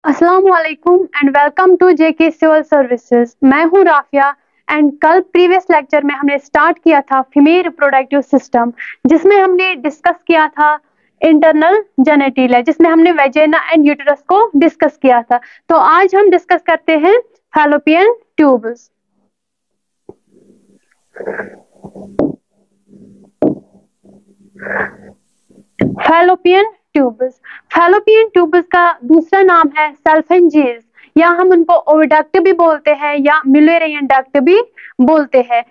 अस्सलाम वालेकुम and welcome to JK civil services. मैं हूं राफिया एंड कल प्रीवियस लेक्चर में हमने स्टार्ट किया था फीमेल रिप्रोडक्टिव सिस्टम, जिसमें हमने डिस्कस किया था इंटरनल जेनिटल, जिसमें हमने वेजिना एंड यूटेरस को डिस्कस किया था। तो आज हम डिस्कस करते हैं फैलोपियन ट्यूब्स। फैलोपियन ट्यूब्स का दूसरा नाम है सल्फेंजेस, या हम उनको ओविडक्ट भी बोलते हैं या मिलेरियन डक्ट भी बोलते हैं।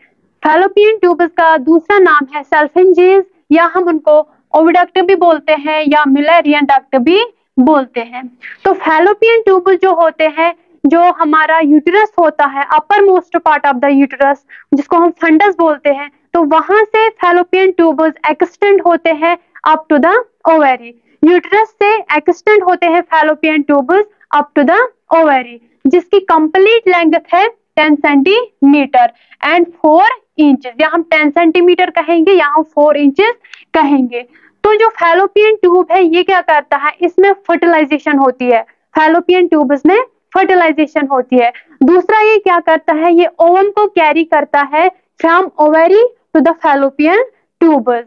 फैलोपियन ट्यूब्स का दूसरा नाम है सल्फेंजेस, या हम उनको ओविडक्ट भी बोलते हैं या मिलेरियन डक्ट भी बोलते हैं। तो फैलोपियन ट्यूब्स जो होते हैं, जो हमारा यूटेरस होता है, upper most part of the uterus, जिसको हम फंडस बोलते हैं, तो वहां से फैलोपियन ट्यूब्स एक्सटेंड होते हैं up to the ovary. Uterus से एक्सटेंड होते हैं fallopian tubes up to the ovary, जिसकी कंप्लीट लेंथ है 10 सेंटीमीटर एंड 4 इंचेस। या हम 10 सेंटीमीटर कहेंगे या हम 4 इंचेस कहेंगे। तो जो फैलोपियन ट्यूब है ये क्या करता है, इसमें फर्टिलाइजेशन होती है। फैलोपियन ट्यूब्स में फर्टिलाइजेशन होती है। दूसरा ये क्या करता है, ये ओवम को कैरी करता है from ovary to the fallopian tubes.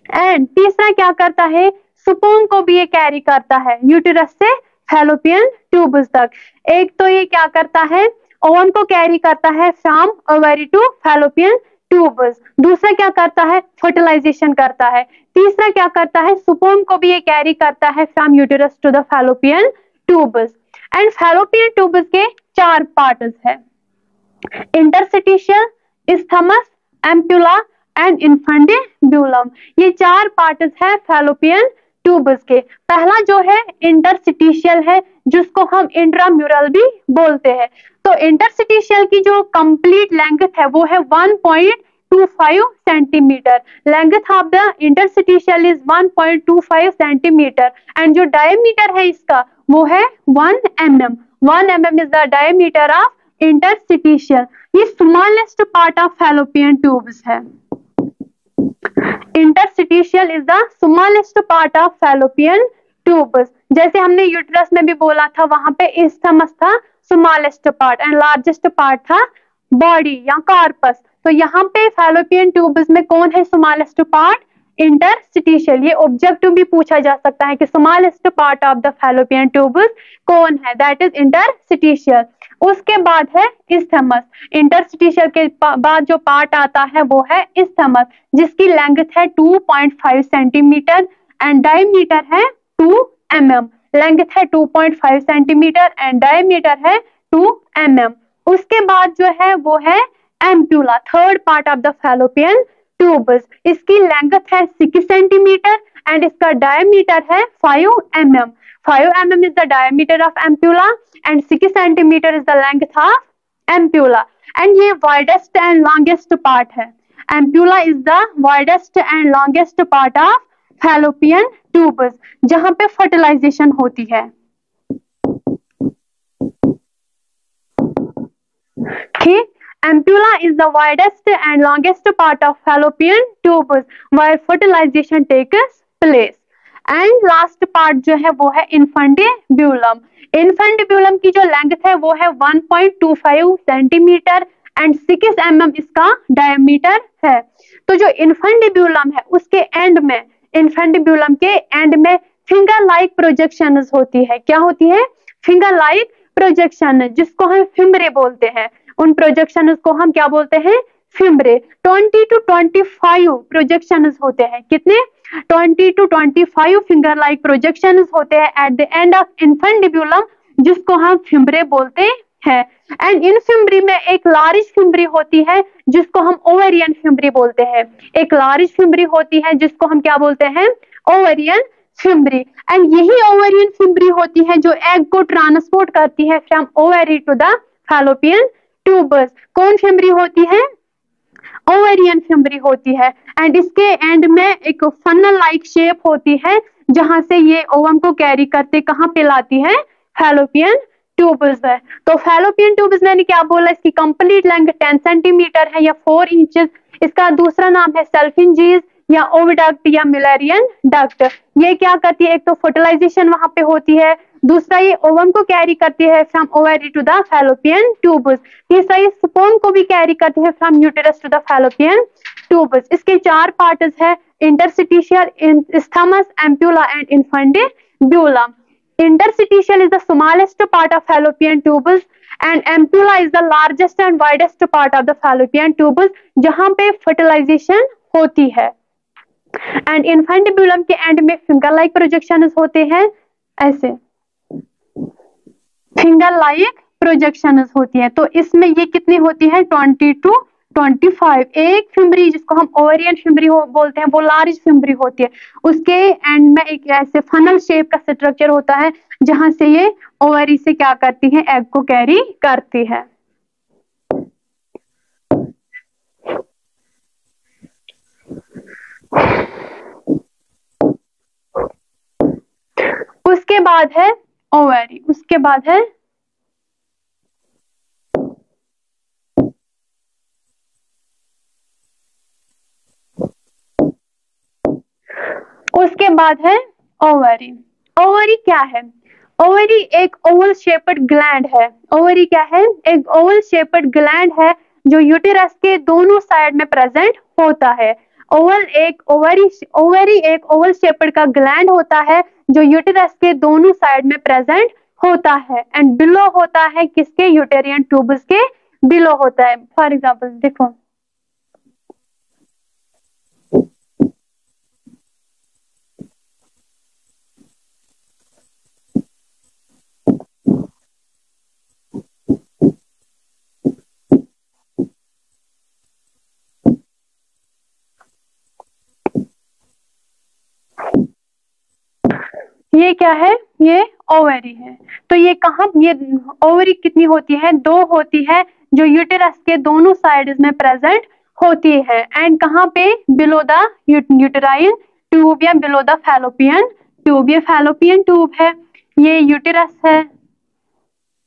And तीसरा क्या करता है, स्पर्म को भी ये कैरी करता है यूटेरस से फैलोपियन ट्यूब्स तक। एक तो ये क्या करता है, ओवम को कैरी करता है from ovary to fallopian tubes. दूसरा क्या करता है, फर्टिलाइजेशन करता है। तीसरा क्या करता है, स्पर्म को भी ये कैरी करता है from uterus to the fallopian tubes. And fallopian tubes के 4 पार्ट्स है, interstitial, isthmus, ampulla and infundibulum. ये 4 पार्ट्स है फैलोपियन ट्यूब्स के। पहला जो है इंटरस्टिशियल है, जिसको हम इंट्राम्यूरल भी बोलते हैं। तो इंटरस्टिशियल की जो कंप्लीट लेंथ है वो है 1.25 centimetre. Length of the interstitial is 1.25 centimetre and जो डायमीटर है इसका वो है 1 mm। 1 mm is the diameter of interstitial. ये smallest part of Fallopian tubes है। Interstitial is the smallest part of Fallopian tubes. जैसे हमने यूटेरस में भी बोला था, वहां पे इस्थमस था smallest part and largest part था बॉडी या कार्पस। तो यहाँ पे फैलोपियन ट्यूब्स में कौन है स्मॉलेस्ट पार्ट, इंटरस्टिशियल। ये ऑब्जेक्टिव भी पूछा जा सकता है कि smallest part of the fallopian tubes कौन है, दैट इज इंटरस्टिशियल। उसके बाद है इस्थमस। इंटरस्टिशियल के बाद जो पार्ट आता है वो है इस्थमस, जिसकी लेंथ है 2.5 सेंटीमीटर एंड डायमीटर है 2 mm। लेंथ है 2.5 सेंटीमीटर एंड डायमीटर है 2 mm। उसके बाद जो है वो है ampulla, third part of the fallopian tubes. इसकी लेंथ है 6 सेंटीमीटर एंड इसका डायमीटर है 5 mm। 5 mm is the diameter of ampulla and 6 centimeter is the length of ampulla। and ये widest and longest part है। ampulla is the widest and longest part of fallopian tubes, जहां पे fertilization होती है। ठीक, ampulla is the widest and longest part of fallopian tubes where fertilization takes place। And last part जो है वो है इन्फंडिब्यूलम। इन्फंडिब्यूलम की जो लेंथ है वो है 1.25 सेंटीमीटर एंड 6 mm इसका डायमीटर है। तो जो इन्फंडिब्यूलम है उसके एंड में, इन्फंडिब्यूलम के एंड में फिंगर लाइक प्रोजेक्शन होती है। क्या होती है, फिंगर लाइक प्रोजेक्शन, जिसको हम फिम्बरे बोलते हैं। उन प्रोजेक्शन को हम क्या बोलते हैं, फिम्बरे। 20 to 25 प्रोजेक्शन होते हैं। कितने, 20 to 25 फिंगर लाइक प्रोजेक्शन होते हैं एट द एंड ऑफ इन्फंडिब्यूलम, जिसको हम फिम्बरे बोलते हैं। एंड इन फिम्बरी में एक लार्ज फिम्बरी होती है जिसको हम ओवेरियन फिम्बरी बोलते हैं। एक लार्ज फिम्बरी होती है जिसको हम क्या बोलते हैं, ओवेरियन फिम्बरी। एंड यही ओवेरियन फिम्बरी होती है जो एग को ट्रांसपोर्ट करती है from ovary to the fallopian tubes. कौन फिम्बरी होती है, ओवेरियन फिम्बरी होती है। एंड इसके एंड में एक फनल लाइक शेप होती है, जहां से ये ओवम को कैरी करते कहां पे लाती है, फैलोपियन ट्यूब्स है। तो फैलोपियन ट्यूब्स मैंने क्या बोला, इसकी कंप्लीट लेंथ 10 सेंटीमीटर है या 4 इंचेस। इसका दूसरा नाम है सल्फिंजीज या ओविडक्ट या मिलेरियन डक्ट। ये क्या करती है, एक तो फर्टिलाइजेशन वहां पे होती है, दूसरा ये ओवम को कैरी करती है from ovary to the Fallopian tubes. तीसरा ये स्पर्म को भी कैरी करती है from uterus to the Fallopian tubes. इसके 4 पार्ट्स है, interstitial, isthmus, ampulla and infundibulum. Interstitial is the smallest part of fallopian tubes and ampulla is the largest and widest part of the fallopian tubes, जहां पे fertilisation होती है। And इन्फेंटिबुलम के and में finger like projection होते हैं, ऐसे finger like projection होती है। तो इसमें ये कितनी होती है 20 to 25। एक फिम्बरी जिसको हम ओवेरियन फिम्बरी बोलते हैं वो लार्ज फिम्बरी होती है, उसके एंड में एक ऐसे फनल शेप का स्ट्रक्चर होता है जहां से ये ओवरी से क्या करती है, एग को कैरी करती है। उसके बाद है ओवरी, उसके बाद है ओवरी। ओवरी क्या है? ओवरी एक ओवल शेप्ड ग्लैंड है। ओवरी क्या है? एक ओवल शेप्ड ग्लैंड है जो यूटेरस के दोनों साइड में प्रेजेंट होता है। ओवरी एक ओवल शेप्ड का ग्लैंड होता है जो यूटेरस के दोनों साइड में प्रेजेंट होता है एंड बिलो होता है किसके, यूटेरियन ट्यूब्स के बिलो होता है। फॉर एग्जांपल देखो, ये क्या है, ये ओवरी है। तो ये कहाँ, ये ओवरी कितनी होती है, 2 होती है जो यूटेरस के दोनों साइड्स में प्रेजेंट होती है एंड कहाँ पे, बिलो द यूटेराइल ट्यूब या बिलो द फैलोपियन ट्यूब। ये फैलोपियन ट्यूब है, ये यूटेरस है,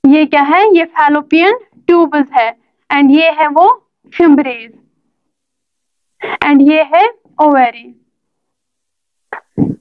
ये क्या है, ये फैलोपियन ट्यूब्स है एंड ये है वो फिम्बरीज एंड ये है ओवरी।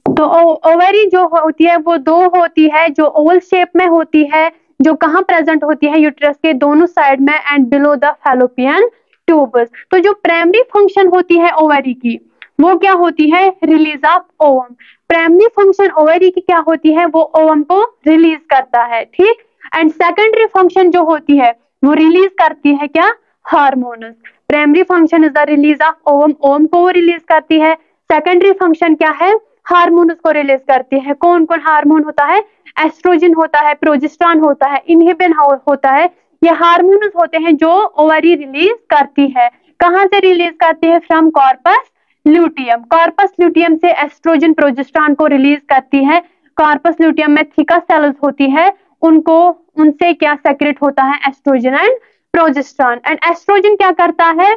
तो ओवरी जो होती है वो 2 होती है जो ओवल शेप में होती है, जो कहाँ प्रेजेंट होती है, यूटेरस के दोनों साइड में and below the fallopian tubes. तो जो प्राइमरी फंक्शन होती है ओवरी की वो क्या होती है, release of ovum. Primary function ovary की क्या होती है, वो ओवम को रिलीज करता है, ठीक। एंड सेकेंडरी फंक्शन जो होती है वो रिलीज करती है क्या, hormones. Primary function is the release of ovum, ovum को वो रिलीज करती है। सेकेंडरी फंक्शन क्या है, हार्मोन्स को रिलीज करती है। कौन कौन हार्मोन होता है, एस्ट्रोजन होता है, प्रोजेस्टेरॉन होता है, इनहिबिन होता है। ये हार्मोन्स होते हैं जो ओवरी रिलीज करती है। कहां से रिलीज करती है, from corpus luteum. Corpus luteum से एस्ट्रोजन प्रोजेस्टेरॉन को रिलीज करती है। कॉर्पस ल्यूटियम में थिका सेल्स होती है, उनको उनसे क्या सेक्रेट होता है, estrogen and progesterone. And estrogen क्या करता है,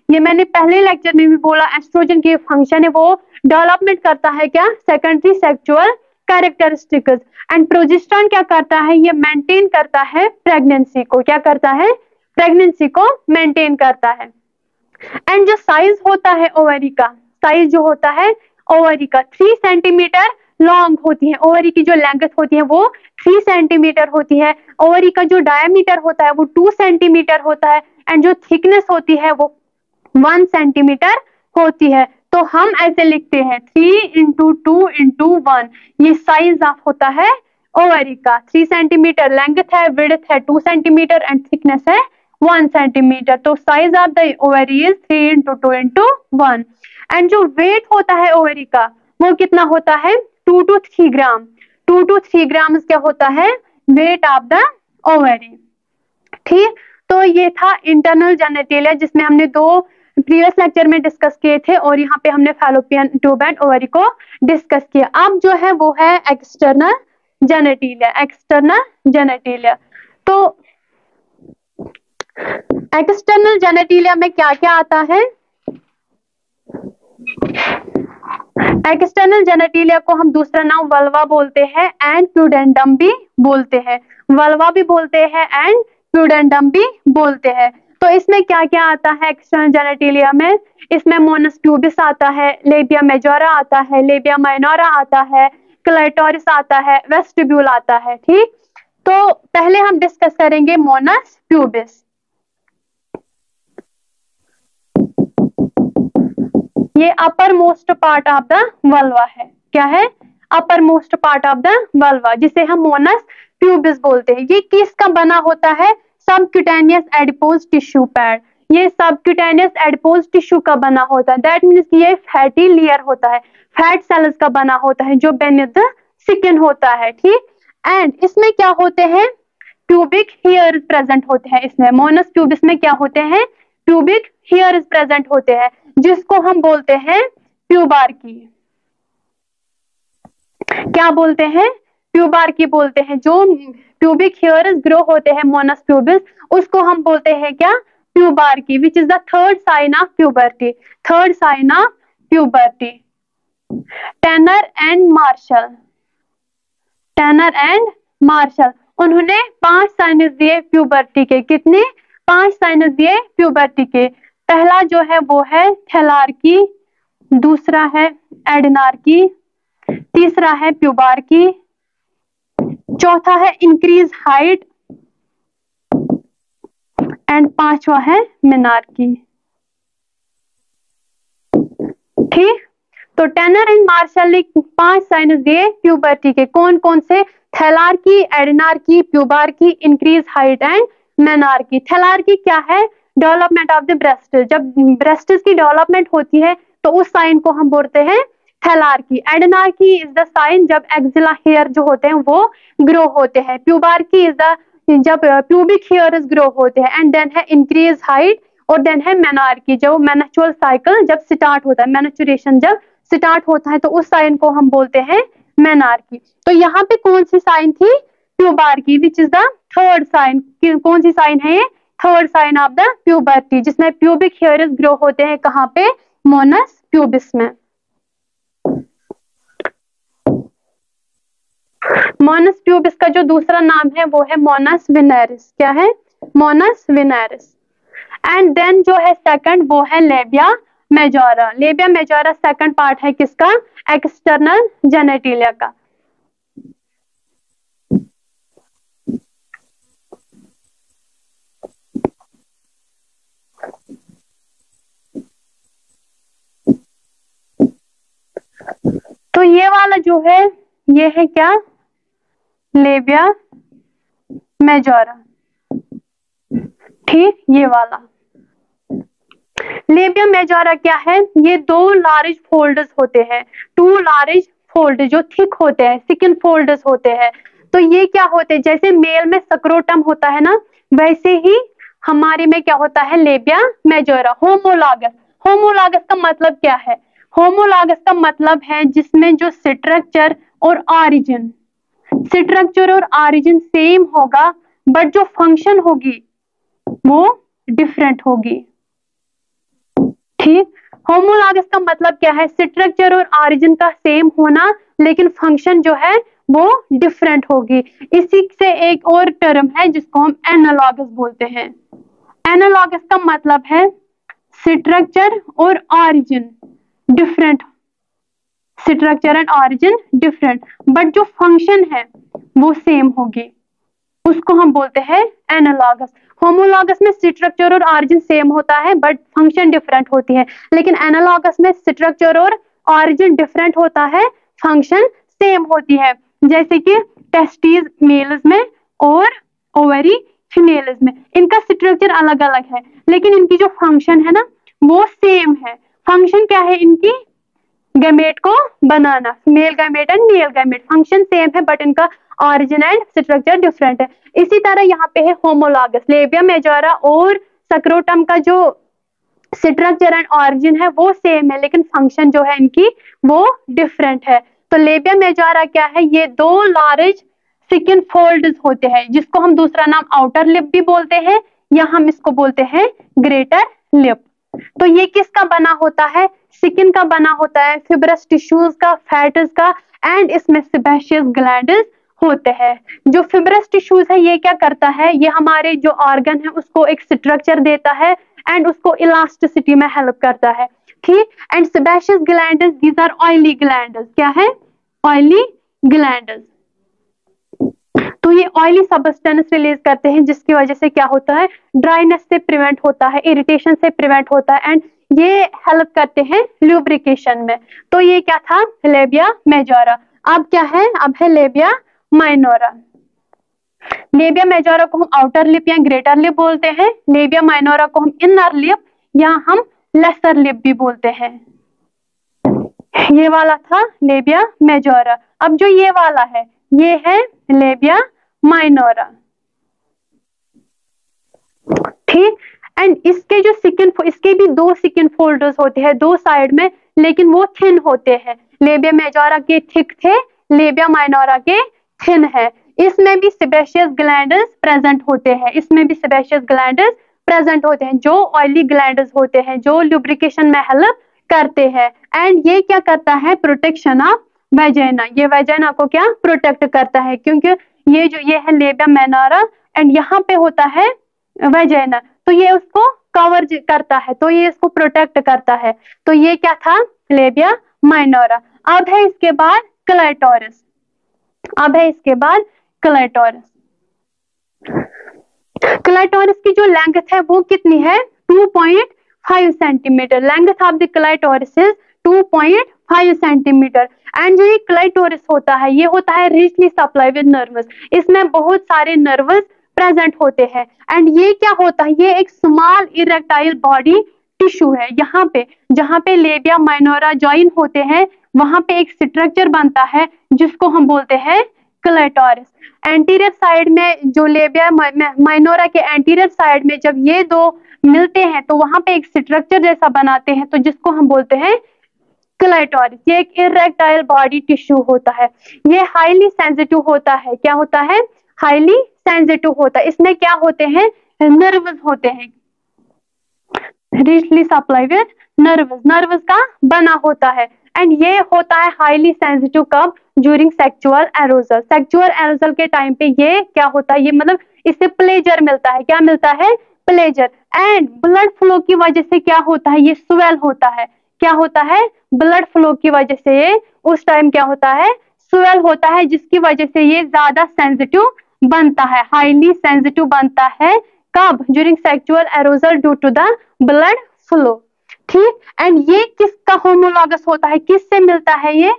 ये मैंने पहले लेक्चर में भी बोला, एस्ट्रोजन की फंक्शन है वो डेवलपमेंट करता है क्या, secondary sexual characteristics. And progesterone क्या करता है, ये मेंटेन करता है प्रेगनेंसी को, क्या करता है, प्रेगनेंसी को मेंटेन करता है। एंड जो साइज होता है ओवरी का, साइज जो होता है ओवरी का 3 सेंटीमीटर लॉन्ग होती है। ओवरी की जो लेंथ होती है वो 3 सेंटीमीटर होती है। ओवरी का जो डायमीटर होता है वो 2 सेंटीमीटर होता है एंड जो थिकनेस होती है वो 1 सेंटीमीटर होती है। तो हम ऐसे लिखते हैं 3 × 2 × 1, ये साइज ऑफ होता है ओवरी का। 3 सेंटीमीटर लेंथ है, विड्थ है 2 सेंटीमीटर एंड थिकनेस है 1 सेंटीमीटर। तो size of the ovary is 3 × 2 × 1। And जो वेट होता है ओवरी का वो कितना होता है, 2 to 3 ग्राम। 2 to 3 ग्राम क्या होता है, वेट ऑफ द ओवरी, ठीक। तो ये था इंटरनल जेनेटिलिया जिसमें हमने 2 प्रीवियस लेक्चर में डिस्कस किए थे और यहाँ पे हमने फैलोपियन ट्यूब एंड ओवरी को डिस्कस किया। अब जो है वो है एक्सटर्नल जेनेटिलिया। एक्सटर्नल जेनेटिलिया, तो एक्सटर्नल जेनेटिलिया में क्या क्या आता है, एक्सटर्नल जेनेटिलिया को हम दूसरा नाम वल्वा बोलते हैं एंड प्यूडेंडम भी बोलते हैं। वल्वा भी बोलते हैं एंड प्यूडेंडम भी बोलते हैं। तो इसमें क्या क्या आता है एक्सटर्नल जेनेटिलिया में, इसमें मोनस ट्यूबिस आता है, लेबिया मेजोरा आता है, लेबिया माइनोरा आता है, क्लेटोरिस आता है, वेस्टिब्यूल आता है। ठीक, तो पहले हम डिस्कस करेंगे मोनस प्यूबिस। ये upper most part of the vulva है। क्या है? Upper most part of the vulva, जिसे हम मोनस प्यूबिस बोलते हैं। ये किसका बना होता है? Subcutaneous adipose tissue pad. ये सबक्यूटेनियस एडिपोज टिश्यू का बना होता है। दैट मीन्स कि ये फैटी लेयर होता है, फैट सेल्स का बना होता है जो बेनेथ द स्किन होता है। ठीक, एंड इसमें क्या होते हैं? प्यूबिक हेयर प्रेजेंट होते हैं। इसमें मोनस प्यूबिस में क्या होते हैं? प्यूबिक हेयर प्रेजेंट होते हैं, जिसको हम बोलते हैं प्यूबार्की। क्या बोलते हैं? प्यूबार्की बोलते हैं। जो प्यूबिक हेयर्स ग्रो होते हैं मोनस प्यूबिस, उसको हम बोलते हैं क्या? Pubarche, which is the third sign of puberty. Third sign of puberty. Tanner and Marshall, Tanner and Marshall, उन्होंने 5 साइनस दिए प्यूबर्टी के। कितने? 5 साइनस दिए प्यूबर्टी के। पहला जो है वो है थैलार्की, दूसरा है एडनार्की, तीसरा है प्यूबार्की, चौथा है इंक्रीज हाइट, एंड पांचवा है मेनार्की। ठीक, तो टैनर एंड मार्शल ने 5 साइनस दिए प्यूबर्टी के। कौन कौन से? थैलार्की, एडनार्की, प्यूबार्की, इंक्रीज हाइट एंड मेनार्की। थैलार्की क्या है? Development of the breast. जब ब्रेस्ट्स की डेवलपमेंट होती है तो उस साइन को हम बोलते हैं थैलार्की। एडनार्की इज द साइन जब एक्सिला हेयर जो होते हैं वो ग्रो होते हैं। प्यूबार्की इज द जब प्यूबिक हेयर्स ग्रो होते हैं। एंड देन है इंक्रीज हाइट, और देन है मेनार्की, जो मेनस्ट्रुअल साइकिल जब स्टार्ट होता है, मेनस्ट्रुएशन जब स्टार्ट होता है तो उस साइन को हम बोलते हैं मेनार्की। तो यहाँ पे कौन सी साइन थी? Pubarche, which is the third sign. कौन सी साइन है ये? Third sign of the puberty, जिसमें प्यूबिक हेयर्स ग्रो होते हैं। कहाँ पे? मोनस प्यूबिस में। मोनस प्यूबिस का जो दूसरा नाम है वो है मोनस वेनेरिस। क्या है? मोनस वेनेरिस। एंड देन जो है सेकंड वो है labia majora. Labia majora second part है किसका? एक्सटर्नल जेनेटिलिया का। तो ये वाला जो है ये है क्या? Labia majora. ठीक, ये वाला लेबिया मेजोरा क्या है? ये 2 लार्ज फोल्ड्स होते हैं, 2 लार्ज फोल्ड जो थिक होते हैं, सिकन फोल्ड्स होते हैं। तो ये क्या होते हैं? जैसे मेल में सक्रोटम होता है ना, वैसे ही हमारे में क्या होता है? Labia majora. होमोलॉगस, होमोलॉगस का मतलब क्या है? होमोलॉगस का मतलब है जिसमें जो स्ट्रक्चर और ऑरिजिन, स्ट्रक्चर और ऑरिजिन सेम होगा, बट जो फंक्शन होगी वो डिफरेंट होगी। ठीक, होमोलॉगस का मतलब क्या है? स्ट्रक्चर और ऑरिजिन का सेम होना, लेकिन फंक्शन जो है वो डिफरेंट होगी। इसी से एक और टर्म है जिसको हम एनालॉगस बोलते हैं। एनालॉगस का मतलब है स्ट्रक्चर और origin different, structure and origin different, but जो फंक्शन है वो सेम होगी, उसको हम बोलते हैं एनालॉगस। होमोलॉगस में स्ट्रक्चर और ऑरिजिन सेम होता है बट फंक्शन डिफरेंट होती है, लेकिन एनालॉगस में स्ट्रक्चर और ऑरिजिन डिफरेंट होता है, फंक्शन सेम होती है। जैसे कि टेस्टिस मेल्स में और ओवरी फीमेल्स में, इनका स्ट्रक्चर अलग अलग है लेकिन इनकी जो फंक्शन है ना वो सेम है। फंक्शन क्या है इनकी? गैमेट को बनाना, male gamete and male gamete, function same है बट इनका ऑरिजिन एंड स्ट्रक्चर डिफरेंट है। इसी तरह यहाँ पे है होमोलॉगस। लेबिया मेजोरा और सक्रोटम का जो स्ट्रक्चर एंड ऑरिजिन है वो सेम है, लेकिन फंक्शन जो है इनकी वो डिफरेंट है। तो लेबिया मेजोरा क्या है? ये 2 लार्ज सिकन फोल्ड्स होते हैं, जिसको हम दूसरा नाम आउटर लिप भी बोलते हैं, या हम इसको बोलते हैं ग्रेटर लिप। तो ये किसका बना होता है? स्किन का बना होता है, फिब्रस टिश्यूज का, फैट्स का, एंड इसमें सेबेशियस ग्लैंड्स होते हैं। जो फिब्रस टिश्यूज है ये क्या करता है? ये हमारे जो ऑर्गन है उसको एक स्ट्रक्चर देता है एंड उसको इलास्टिसिटी में हेल्प करता है। ठीक, and sebaceous glands, these are oily glands. क्या है? Oily glands. तो ये ऑयली सब्सटेंस रिलीज करते हैं जिसकी वजह से क्या होता है, ड्राइनेस से प्रिवेंट होता है, इरिटेशन से प्रिवेंट होता है, एंड ये हेल्प करते हैं ल्यूब्रिकेशन में। तो ये क्या था, लेबिया मेजोरा। अब क्या है, अब है लेबिया माइनोरा। लेबिया मेजोरा को हम आउटर लिप या ग्रेटर लिप बोलते हैं, लेबिया माइनोरा को हम इनर लिप या हम लेसर लिप भी बोलते हैं। ये वाला था लेबिया मेजोरा। अब जो ये वाला है ये है लेबिया माइनोरा, ठीक। एंड इसके जो स्किन, इसके भी दो स्किन फोल्डर्स होते हैं दो साइड में, लेकिन वो थिन होते हैं। लेबिया मेजोरा के थिक थे, लेबिया माइनोरा के थिन है। इसमें भी सेबेशियस ग्लैंड्स प्रेजेंट होते हैं, इसमें भी सेबेशियस ग्लैंड्स प्रेजेंट होते हैं, जो ऑयली ग्लैंड्स होते हैं, जो लुब्रिकेशन में हेल्प करते हैं। एंड ये क्या करता है, प्रोटेक्शन ऑफ वेजाइना, ये वेजाइना को क्या प्रोटेक्ट करता है, क्योंकि ये है लेबिया माइनोरा एंड यहाँ पे होता है वेजाइना, तो ये उसको कवर करता है, तो ये इसको प्रोटेक्ट करता है। तो ये क्या था, लेबिया माइनोरा। अब है इसके बाद क्लाइटोरिस, अब है इसके बाद क्लाइटोरिस। क्लाइटोरिस की जो लेंथ है वो कितनी है, 2.5 centimetre. Length of the clitoris is 2.5 centimetre. And जो ये क्लाइटोरिस होता है ये होता है रिचली सप्लाई विद नर्व्स, इसमें बहुत सारे नर्व्स प्रेजेंट होते हैं। एंड ये क्या होता है, ये एक स्मॉल इरेक्टाइल बॉडी टिश्यू है। यहाँ पे जहाँ पे लेबिया माइनोरा ज्वाइन होते हैं वहां पे एक स्ट्रक्चर बनता है जिसको हम बोलते हैं क्लाइटोरिस। एंटीरियर साइड में जो लेबिया माइनोरा के एंटीरियर साइड में जब ये दो मिलते हैं तो वहां पे एक स्ट्रक्चर जैसा बनाते हैं, तो जिसको हम बोलते हैं क्लाइटोरिस। ये एक इरेक्टाइल बॉडी टिश्यू होता है, ये हाईली सेंसिटिव होता है। क्या होता है, हाईली सेंसिटिव होता है। इसमें क्या होते हैं, नर्व्स होते हैं, richly supply with nerves, nerves का बना होता है। एंड ये होता है हाईली सेंसिटिव कब, during sexual aerogel. Sexual aerogel के टाइम पे ये क्या होता है, ये मतलब इससे प्लेजर मिलता है, क्या मिलता है, प्लेजर। एंड ब्लड फ्लो की वजह से क्या होता है, ये स्वेल होता है। क्या होता है, ब्लड फ्लो की वजह से ये उस टाइम क्या होता है, स्वेल होता है, जिसकी वजह से ये ज्यादा सेंसिटिव बनता है, हाईली सेंसिटिव बनता है। कब, during sexual arousal due to the blood flow, ठीक। एंड ये किसका होमोलॉगस होता है, किससे मिलता है, ये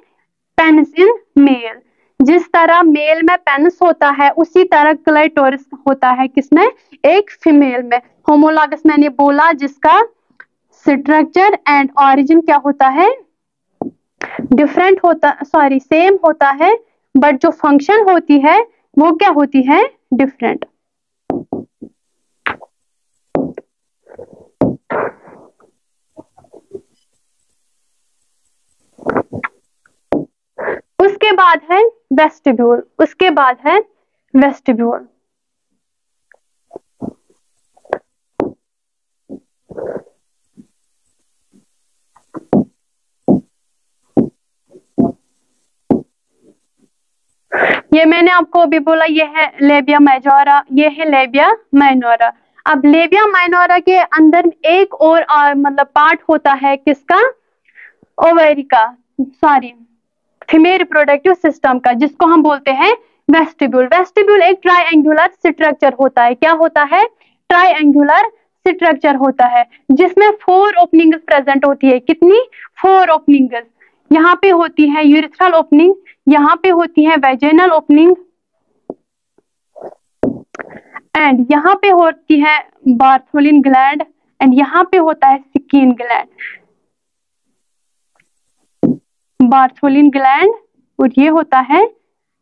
पेनिस इन मेल। जिस तरह मेल में पेनिस होता है उसी तरह क्लाइटोरिस होता है किसमें, एक फीमेल में। होमोलॉगस मैंने बोला जिसका स्ट्रक्चर एंड ऑरिजिन क्या होता है, डिफरेंट होता, सॉरी सेम होता है, बट जो फंक्शन होती है वो क्या होती है, डिफरेंट। उसके बाद है वेस्टिब्यूल, उसके बाद है वेस्टिब्यूल। ये मैंने आपको अभी बोला, ये है लेबिया मेजोरा, ये है लेबिया माइनोरा। अब लेबिया माइनोरा के अंदर एक और मतलब पार्ट होता है किसका, ओवेरी का, सॉरी फीमेल रिप्रोडक्टिव सिस्टम का, जिसको हम बोलते हैं वेस्टिब्यूल। वेस्टिब्यूल एक ट्रायंगुलर स्ट्रक्चर होता है, क्या होता है, ट्रायंगुलर स्ट्रक्चर होता है, जिसमें 4 ओपनिंग्स प्रेजेंट होती है। कितनी, 4 ओपनिंग्स। यहाँ पे होती है यूरिथ्रल ओपनिंग, यहाँ पे होती है वेजिनल ओपनिंग, एंड यहाँ पे होती है बार्थोलिन ग्लैंड, एंड यहाँ पे होता है स्किन ग्लैंड, बार्थोलिन ग्लैंड, और ये होता है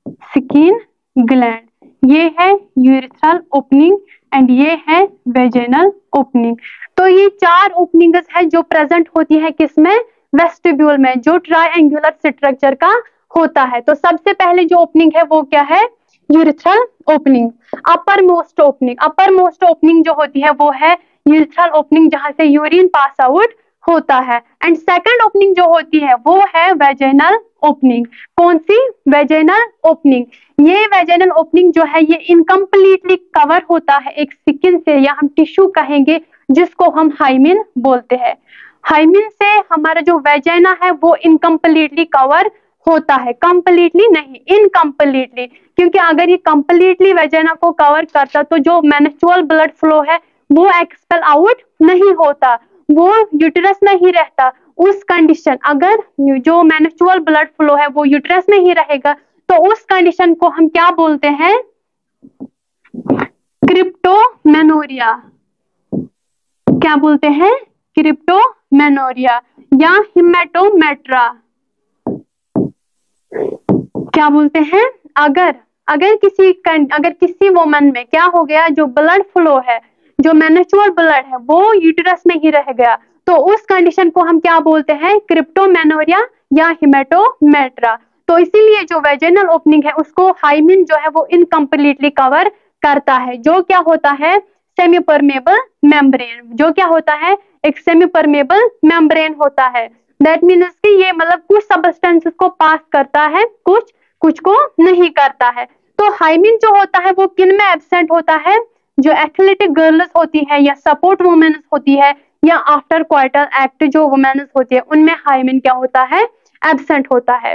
स्किन ग्लैंड। ये है यूरिथ्रल ओपनिंग एंड ये है वेजिनल ओपनिंग। तो ये 4 ओपनिंग्स है जो प्रेजेंट होती है किसमें, वेस्टिब्यूल में, जो ट्रायंगुलर स्ट्रक्चर का होता है। तो सबसे पहले जो ओपनिंग है वो क्या है, urethral opening. Upper most opening, upper most opening जो होती है वो है यूरिथ्रल ओपनिंग, जहां से यूरिन पास आउट होता है। एंड सेकंड ओपनिंग जो होती है वो है वेजिनल ओपनिंग। कौन सी, वेजिनल ओपनिंग। ये वेजिनल ओपनिंग जो है ये इनकम्प्लीटली कवर होता है एक स्किन से, या हम टिश्यू कहेंगे, जिसको हम हाइमिन बोलते हैं। हाइमिन से हमारा जो वेजाइना है वो इनकम्प्लीटली कवर होता है, कंप्लीटली नहीं, इनकम्प्लीटली। क्योंकि अगर ये कंप्लीटली वेजाइना को कवर करता तो जो मेंस्ट्रुअल ब्लड फ्लो है वो एक्सपेल आउट नहीं होता, वो यूट्रस में ही रहता। उस कंडीशन, अगर जो मेंस्ट्रुअल ब्लड फ्लो है वो यूट्रस में ही रहेगा तो उस कंडीशन को हम क्या बोलते हैं? क्रिप्टोमेनोरिया। क्या बोलते हैं? क्रिप्टोमेनोरिया या हिमेटोमेट्रा। क्या बोलते हैं? अगर किसी वुमन में क्या हो गया, जो ब्लड फ्लो है, जो मेंस्ट्रुअल ब्लड है वो यूट्रस में ही रह गया तो उस कंडीशन को हम क्या बोलते हैं? क्रिप्टोमेनोरिया या हिमेटोमेट्रा। तो इसीलिए जो वेजिनल ओपनिंग है उसको हाइमिन जो है वो इनकम्प्लीटली कवर करता है। जो क्या होता है? Semi permeable membrane. जो क्या होता है? एक सेमी परमेबल मेम्ब्रेन होता है। दैट मीन्स कि ये मतलब कुछ सब्सटेंसेस को पास करता है, कुछ को नहीं करता है। तो हाइमिन जो होता है वो किन में एब्सेंट होता है? जो एथलेटिक गर्ल्स होती है या सपोर्ट वुमेन्स होती है या आफ्टर क्वार्टर एक्ट जो वुमेन्स होती है उनमें हाइमिन क्या होता है? एब्सेंट होता है।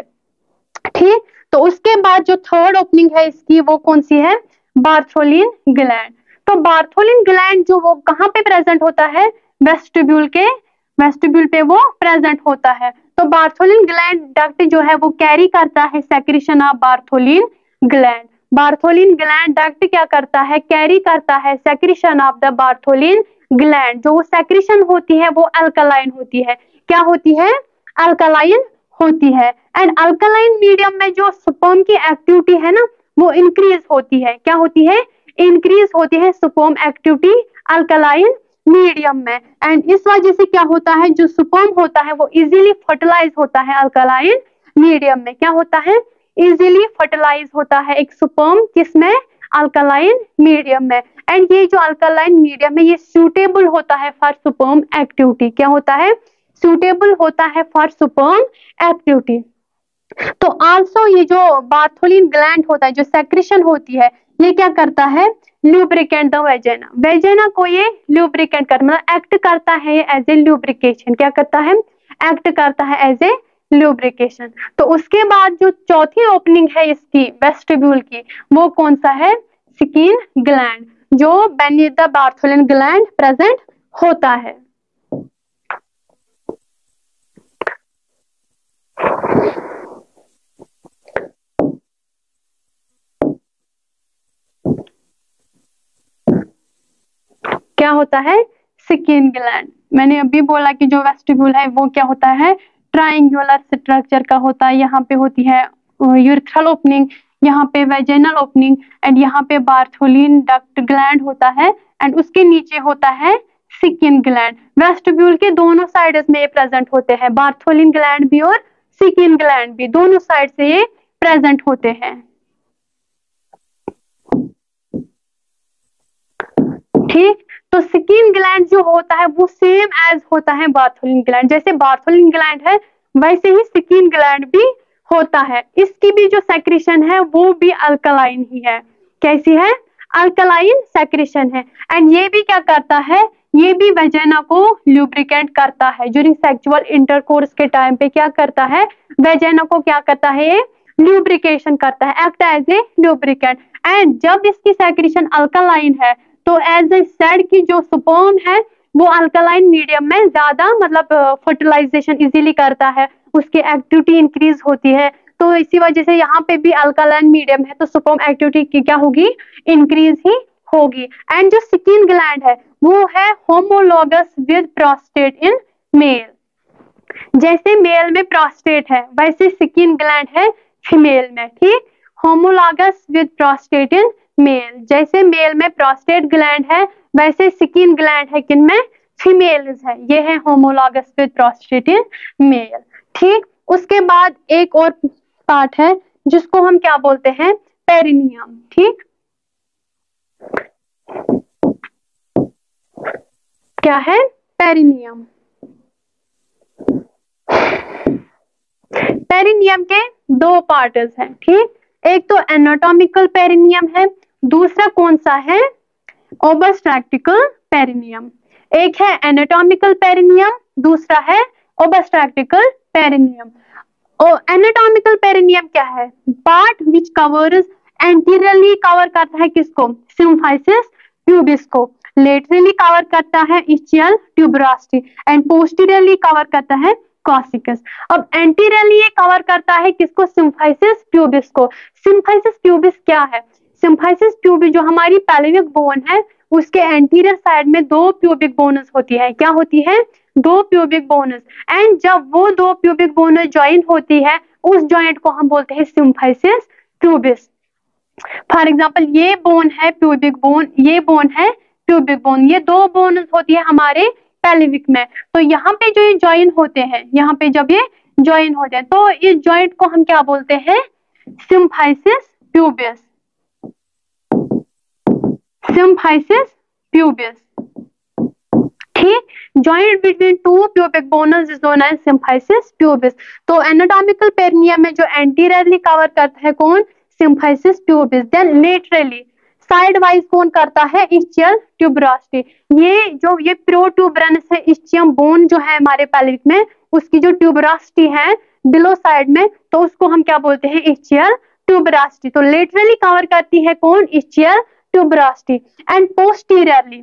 ठीक, तो उसके बाद जो थर्ड ओपनिंग है इसकी वो कौन सी है? Bartholin gland. तो बार्थोलिन ग्लैंड जो वो कहाँ पे प्रेजेंट होता है? वेस्टिब्यूल पे वो प्रेजेंट होता है। तो बार्थोलिन ग्लैंड डक्ट जो है वो कैरी करता है secretion of Bartholin gland. Bartholin gland duct क्या करता है? कैरी करता है secretion of the Bartholin gland. जो वो सेक्रेशन होती है वो अल्कलाइन होती है। क्या होती है? अल्कलाइन होती है। एंड अल्कलाइन मीडियम में जो स्पर्म की एक्टिविटी है ना वो इंक्रीज होती है। क्या होती है? इंक्रीज होती है स्पर्म एक्टिविटी अल्कलाइन मीडियम में। एंड इस वजह से क्या होता है? जो स्पर्म होता है वो इजीली फर्टिलाइज होता है अल्कलाइन मीडियम में। क्या होता है? इजीली फर्टिलाइज होता है एक स्पर्म, किसमें? अल्कलाइन मीडियम में। एंड ये जो अल्कलाइन मीडियम है ये सूटेबल होता है फॉर स्पर्म एक्टिविटी। क्या होता है? सूटेबल होता है फॉर स्पर्म एक्टिविटी। तो आल्सो ये जो बार्थोलिन ग्लैंड होता है, जो सेक्रेशन होती है, ये क्या करता है? Lubricant the vagina. वेजिना को ये ल्यूब्रिकेंट कर मतलब एक्ट करता है एज ए ल्यूब्रिकेशन। क्या करता है? एक्ट करता है एज ए ल्यूब्रिकेशन। तो उसके बाद जो चौथी ओपनिंग है इसकी वेस्टिब्यूल की वो कौन सा है? स्किन ग्लैंड, जो beneath the Bartholin gland present होता है। क्या होता है? Skin gland. मैंने अभी बोला कि जो वेस्टिब्यूल है वो क्या होता है? ट्रायंगुलर स्ट्रक्चर का होता है। यहाँ पे होती है यूरेथ्रल ओपनिंग, यहाँ पे वेजिनल ओपनिंग एंड यहाँ पे बार्थोलिन डक्ट ग्लैंड होता है एंड उसके नीचे होता है स्किन ग्लैंड। वेस्टिब्यूल के दोनों साइड्स में ये प्रेजेंट होते हैं, बार्थोलिन ग्लैंड भी और स्किन ग्लैंड भी, दोनों साइड से ये प्रेजेंट होते हैं। ठीक, तो स्किन ग्लैंड जो होता है वो सेम एज होता है बार्थोलिन ग्लैंड। जैसे बार्थोलिन ग्लैंड है वैसे ही स्किन ग्लैंड भी होता है। इसकी भी जो सेक्रेशन है वो भी अल्कलाइन ही है। कैसी है? अल्कलाइन सेक्रेशन है। एंड ये भी क्या करता है? ये भी वेजिना को ल्यूब्रिकेंट करता है। ड्यूरिंग सेक्सुअल इंटरकोर्स के टाइम पे क्या करता है? वेजिना को क्या करता है? ये ल्यूब्रिकेशन करता है, act as a lubricant. And जब इसकी सेक्रेशन अल्कलाइन है तो एज ए सेड की जो स्पर्म है वो अल्कलाइन मीडियम में ज्यादा मतलब फर्टिलाइजेशन इजीली करता है, उसकी एक्टिविटी इंक्रीज होती है। तो इसी वजह से यहाँ पे भी अल्कलाइन मीडियम है तो स्पर्म एक्टिविटी की क्या होगी? इंक्रीज ही होगी। एंड जो स्किन ग्लैंड है वो है homologous with prostate in male. जैसे मेल में प्रोस्टेट है वैसे स्किन ग्लैंड है फीमेल में। ठीक, homologous with prostate in male. जैसे मेल में प्रोस्टेट ग्लैंड है वैसे स्किन ग्लैंड है किन में? फीमेल्स है। ये है homologous with prostate in male. ठीक, उसके बाद एक और पार्ट है जिसको हम क्या बोलते हैं? पेरिनियम। ठीक, क्या है? पेरिनियम। पेरिनियम के दो पार्ट्स हैं। ठीक, एक तो एनाटॉमिकल पेरिनियम है, दूसरा कौन सा है? ओबस्ट्रैक्टिकल पेरिनियम। एक है एनाटॉमिकल पेरिनियम, दूसरा है ओबस्ट्रैक्टिकल पेरिनियम। और एनाटॉमिकल पेरिनियम क्या है? Part which covers, anteriorly cover करता है किसको? सिम्फाइसिस प्यूबिस को। लेटरली कवर करता है ischial tuberosity and posteriorly cover करता है कॉसिकस। अब एंटीरियरली ये कवर करता है किसको? सिम्फाइसिस प्यूबिस को। सिम्फाइसिस प्यूबिस क्या है? सिम्फाइसिस प्यूबिस जो हमारी पैल्विक बोन है उसके एंटीरियर साइड में दो प्यूबिक बोनस होती है। क्या होती है? दो प्यूबिक बोनस। एंड जब वो दो प्यूबिक बोनस ज्वाइन होती है उस जॉइंट को हम बोलते हैं सिम्फाइसिस प्यूबिस। फॉर एग्जाम्पल ये बोन है प्यूबिक बोन, ये बोन है प्यूबिक बोन, ये दो बोन्स होती है हमारे पेल्विक में। तो यहाँ पे जो ये ज्वाइन होते हैं, यहाँ पे जब ये ज्वाइन होते हैं तो इस जॉइंट को हम क्या बोलते हैं? Symphysis pubis. सिम्फाइसिस प्यूबिस, ठीक। Joint between two pubic bones is known as symphysis pubis. तो एनाटॉमिकल पेरिनियम में जो एंटीरियरली कवर करता है कौन? Symphysis pubis. Then laterally side wise कौन करता है? Ischial tuberosity. ये प्रोट्यूबरेंस है, इस्चियम बोन जो है हमारे पेल्विक में उसकी जो ट्यूबरोस्टी है बिलो साइड में, तो उसको हम क्या बोलते हैं? Ischial tuberosity. तो लेटरली कवर करती है कौन? Ischial tuberosity. And posteriorly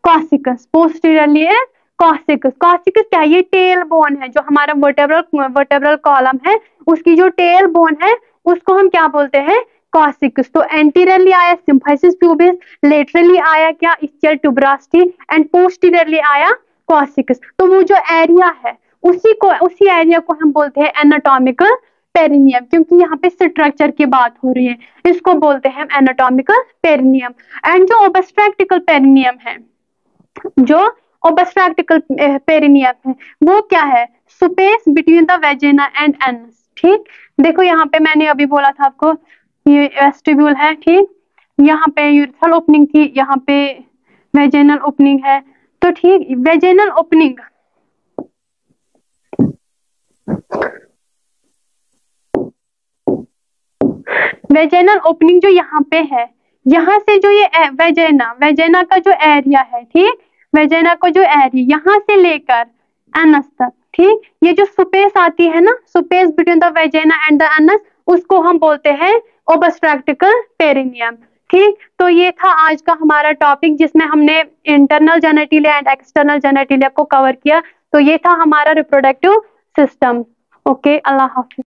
coccygeus. Posteriorly है कॉसिकस। कॉसिकस क्या है? ये टेल बोन है जो हमारा वर्टेब्रल कॉलम है उसकी जो टेल बोन है उसको हम क्या बोलते हैं? कॉसिकस। तो एंटीरियरली आया सिम्फाइसिस प्यूबिस, लेटरली आया क्या? इस्चियल ट्यूबरोस्टी एंड पोस्टीरियरली आया कॉसिकस। तो वो जो एरिया है उसी एरिया को हम बोलते हैं एनाटॉमिकल पेरिनियम, क्योंकि यहाँ पे स्ट्रक्चर की बात हो रही है, इसको बोलते हैं एनाटॉमिकल पेरिनियम। एंड जो ओबस्ट्रैक्टिकल पेरिनियम है, जो ओबस्ट्रैक्टिकल पेरिनियम है वो क्या है? Space between the vagina and anus, ठीक। देखो यहाँ पे मैंने अभी बोला था आपको ये वेस्टिब्यूल है, ठीक। यहाँ पे यूरिथ्रल ओपनिंग थी, यहाँ पे वेजिनल ओपनिंग है, तो ठीक। वेजिनल ओपनिंग वेजिनल ओपनिंग जो यहाँ पे है, यहाँ से जो ये वेजिना का जो एरिया है, ठीक, वेजिना का जो एरिया यहाँ से लेकर एनस तक, ठीक, ये जो स्पेस आती है ना, space between the vagina and the anus, उसको हम बोलते हैं ओबस्ट्रैक्टिकल पेरिनियम, ठीक। तो ये था आज का हमारा टॉपिक जिसमें हमने internal genitalia and external genitalia को कवर किया। तो ये था हमारा रिप्रोडक्टिव सिस्टम। ओके, अल्लाह हाफिज।